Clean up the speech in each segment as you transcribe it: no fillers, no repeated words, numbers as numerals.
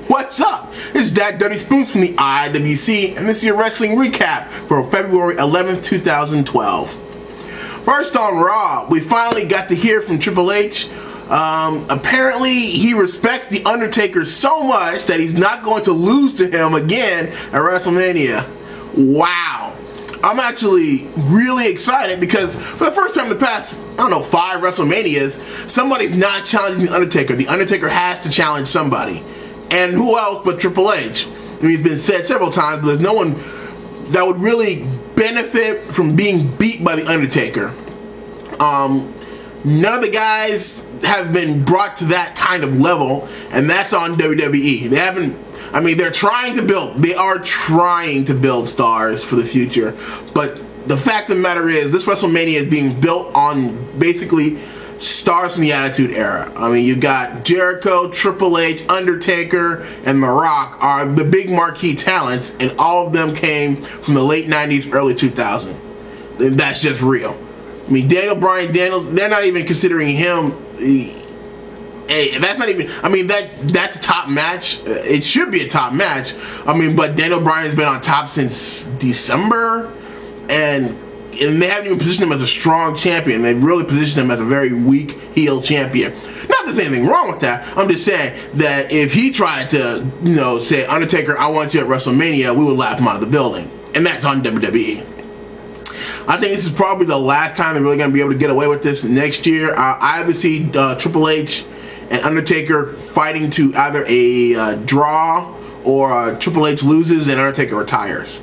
What's up? This is Dak Dirty Spoons from the IWC, and this is your wrestling recap for February 11th, 2012. First on Raw, we finally got to hear from Triple H. Apparently, he respects The Undertaker so much that he's not going to lose to him again at WrestleMania. Wow. I'm actually really excited because for the first time in the past, I don't know, 5 WrestleManias, somebody's not challenging The Undertaker. The Undertaker has to challenge somebody. And who else but Triple H? I mean, it's been said several times, but there's no one that would really benefit from being beat by The Undertaker. None of the guys have been brought to that kind of level, and that's on WWE. They haven't, I mean, they are trying to build stars for the future, but the fact of the matter is, this WrestleMania is being built on basically stars from the Attitude Era. I mean, you've got Jericho, Triple H, Undertaker, and The Rock are the big marquee talents, and all of them came from the late 90s, early 2000s. And that's just real. I mean, Daniel Bryan Daniels, they're not even considering him. Hey, that's not even, I mean, that's a top match. It should be a top match. I mean, but Daniel Bryan's been on top since December, and they haven't even positioned him as a strong champion. They've really positioned him as a very weak heel champion. Not that there's anything wrong with that. I'm just saying that if he tried to, you know, say, Undertaker, I want you at WrestleMania, we would laugh him out of the building. And that's on WWE. I think this is probably the last time they're really going to be able to get away with this next year. I either see Triple H and Undertaker fighting to either a draw or Triple H loses and Undertaker retires.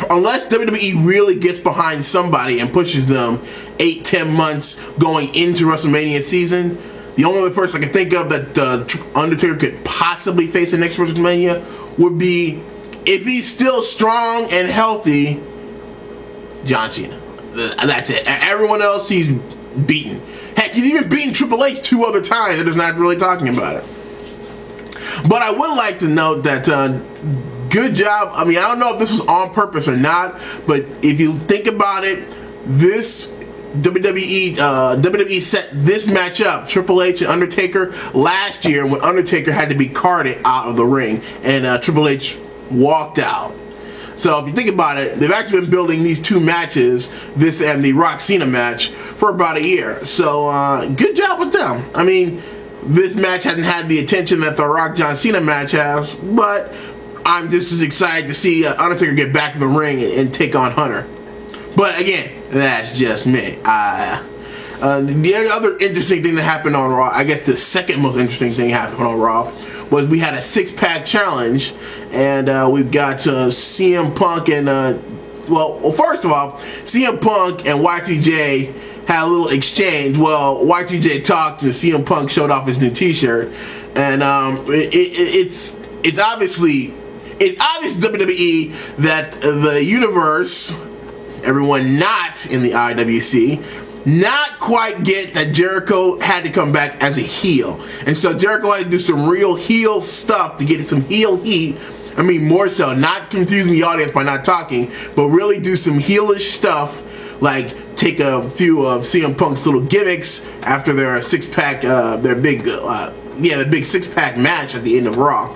Unless WWE really gets behind somebody and pushes them 8-10 months going into WrestleMania season, the only other person I can think of that Undertaker could possibly face the next WrestleMania would be, if he's still strong and healthy, John Cena. That's it. Everyone else he's beaten. Heck, he's even beaten Triple H 2 other times and is not really talking about it. But I would like to note that good job. I mean, I don't know if this was on purpose or not, but if you think about it, this WWE set this match up, Triple H and Undertaker, last year when Undertaker had to be carted out of the ring and Triple H walked out. So if you think about it, they've actually been building these 2 matches, this and the Rock Cena match, for about a year. So good job with them. I mean, this match hasn't had the attention that the Rock John Cena match has, but I'm just as excited to see Undertaker get back in the ring and take on Hunter. But again, that's just me. The other interesting thing that happened on Raw, I guess the second most interesting thing happened on Raw, was we had a 6-pack challenge, and we've got CM Punk and, well, first of all, CM Punk and Y2J had a little exchange. Well, Y2J talked and CM Punk showed off his new t-shirt, and it's obvious WWE that the universe, everyone not in the IWC, not quite get that Jericho had to come back as a heel. And so Jericho had to do some real heel stuff to get some heel heat. I mean, more so, not confusing the audience by not talking, but really do some heelish stuff, like take a few of CM Punk's little gimmicks after their 6-pack, their big 6-pack match at the end of Raw.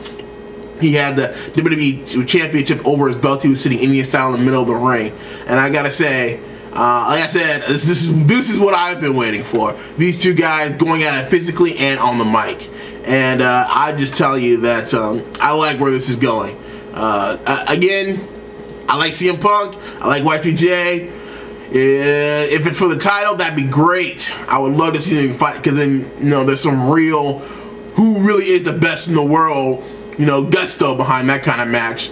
He had the WWE Championship over his belt. He was sitting Indian style in the middle of the ring. And I gotta say, like I said, this is what I've been waiting for. These 2 guys going at it physically and on the mic. And I just tell you that I like where this is going. Again, I like CM Punk. I like Y2J. If it's for the title, that'd be great. I would love to see them fight, because then, you know, there's some real, who really is the best in the world, you know, gusto behind that kind of match.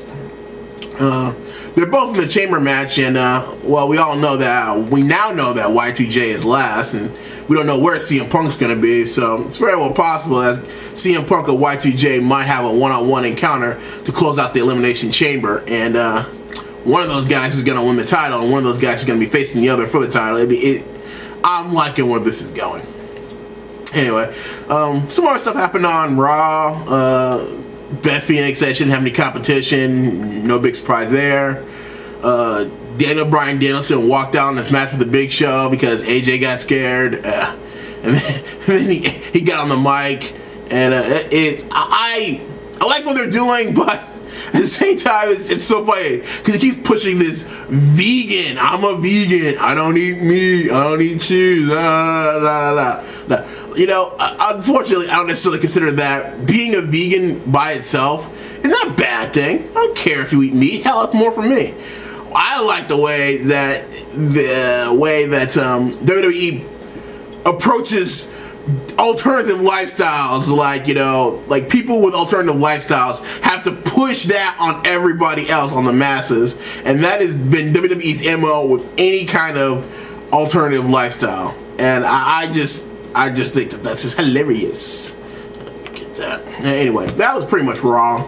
They're both in the chamber match, and well, we now know that Y2J is last, and we don't know where CM Punk's going to be, so it's very well possible that CM Punk and Y2J might have a one-on-one encounter to close out the Elimination Chamber, and one of those guys is going to win the title, and one of those guys is going to be facing the other for the title. I'm liking where this is going. Anyway, some more stuff happened on Raw. Beth Phoenix said she didn't have any competition. No big surprise there. Daniel Bryan Danielson walked out in this match with the Big Show because AJ got scared. And then he got on the mic and I like what they're doing, but at the same time, it's so funny because he keeps pushing this vegan. I'm a vegan. I don't eat meat. I don't eat cheese. You know, unfortunately, I don't necessarily consider that being a vegan by itself is not a bad thing. I don't care if you eat meat. Hell, that's more for me. I like the way that WWE approaches alternative lifestyles. Like, you know, like people with alternative lifestyles have to push that on everybody else, on the masses, and that has been WWE's MO with any kind of alternative lifestyle. And I just think that that's just hilarious. Get that. Anyway, that was pretty much Raw.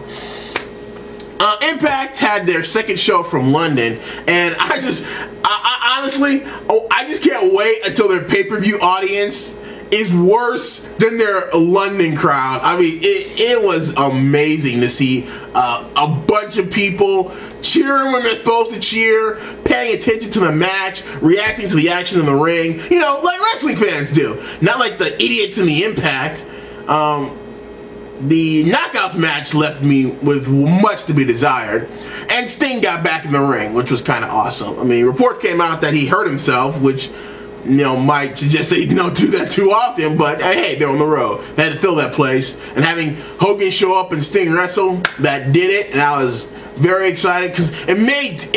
Impact had their second show from London, and I honestly, I just can't wait until their pay-per-view audience is worse than their London crowd. I mean, it was amazing to see a bunch of people cheering when they're supposed to cheer, paying attention to the match, reacting to the action in the ring, you know, like wrestling fans do. Not like the idiots in the Impact. The Knockouts match left me with much to be desired, and Sting got back in the ring, which was kind of awesome. I mean, reports came out that he hurt himself, which, you know, might suggest that you don't do that too often, but hey, they're on the road. They had to fill that place, and having Hogan show up and Sting wrestle, that did it, and I was very excited because it made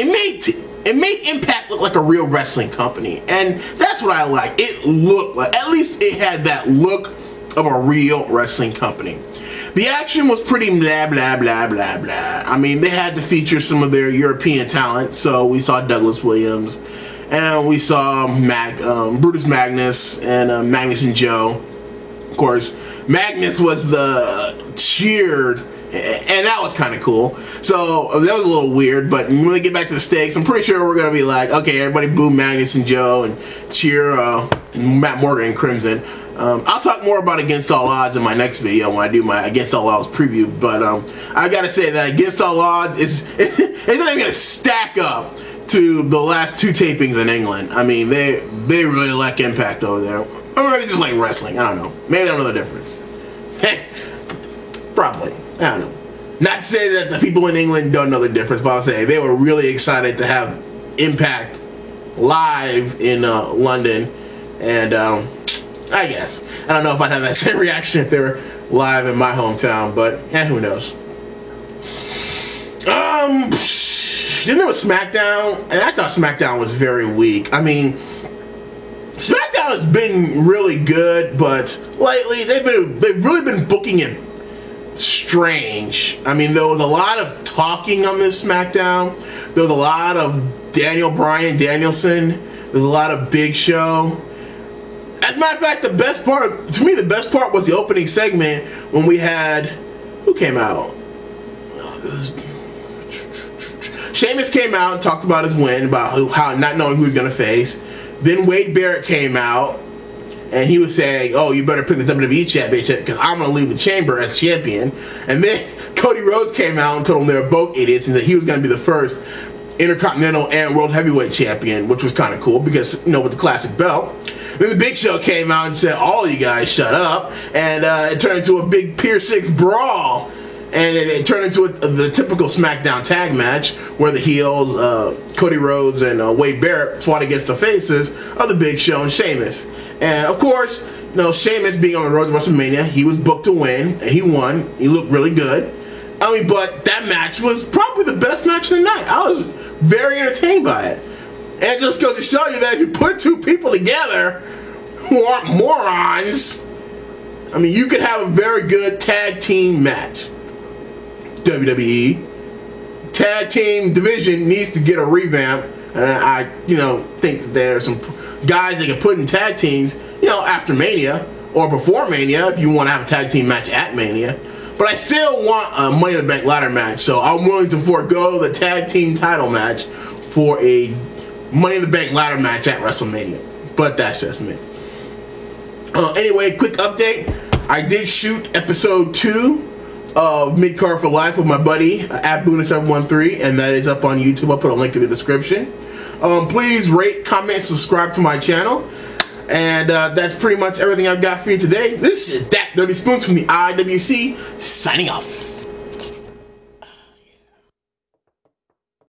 Impact look like a real wrestling company, and that's what I like. It looked like, at least it had that look of a real wrestling company. The action was pretty blah, blah, blah, blah, blah. I mean, they had to feature some of their European talent, so we saw Douglas Williams, and we saw Brutus Magnus and Magnus and Joe. Of course, Magnus was the cheered, and that was kind of cool. So that was a little weird, but when we get back to the stakes, I'm pretty sure we're going to be like, okay, everybody boo Magnus and Joe and cheer Matt Morgan and Crimson. I'll talk more about Against All Odds in my next video when I do my Against All Odds preview, but I gotta say that Against All Odds it's not even gonna stack up to the last two tapings in England. I mean, they really like Impact over there. Or maybe they just like wrestling. I don't know. Maybe they don't know the difference. Hey, probably. I don't know. Not to say that the people in England don't know the difference, but I'll say they were really excited to have Impact live in London, and I guess. I don't know if I'd have that same reaction if they were live in my hometown, but who knows. Then there was SmackDown, and I thought SmackDown was very weak. I mean, SmackDown has been really good, but lately they've really been booking it strange. I mean, there was a lot of talking on this SmackDown. There was a lot of Daniel Bryan Danielson. There was a lot of Big Show. As a matter of fact, the best part, to me, the best part was the opening segment when we had, who came out? Sheamus came out and talked about his win, about how not knowing who he's going to face. Then Wade Barrett came out, and he was saying, oh, you better pick the WWE Championship because I'm going to leave the chamber as champion. And then Cody Rhodes came out and told him they were both idiots and that he was going to be the first Intercontinental and World Heavyweight Champion, which was kind of cool because, you know, with the classic belt. Then the Big Show came out and said, all you guys shut up, and it turned into a big Pier 6 brawl, and it turned into the typical SmackDown tag match where the heels, Cody Rhodes and Wade Barrett, fought against the faces of the Big Show and Sheamus. And of course, you know, Sheamus being on the road to WrestleMania, he was booked to win, and he won. He looked really good. I mean, but that match was probably the best match of the night. I was very entertained by it. And it just goes to show you that if you put two people together who aren't morons, I mean, you could have a very good tag team match. WWE tag team division needs to get a revamp, and I think that there are some guys that can put in tag teams, you know, after Mania or before Mania if you want to have a tag team match at Mania. But I still want a Money in the Bank ladder match, so I'm willing to forego the tag team title match for a Money in the Bank ladder match at WrestleMania. But that's just me. Anyway, quick update. I did shoot episode 2 of Mid-Card for Life with my buddy at Boona713, and that is up on YouTube. I'll put a link in the description. Please rate, comment, subscribe to my channel. And that's pretty much everything I've got for you today. This is That Dirty Spoons from the IWC, signing off.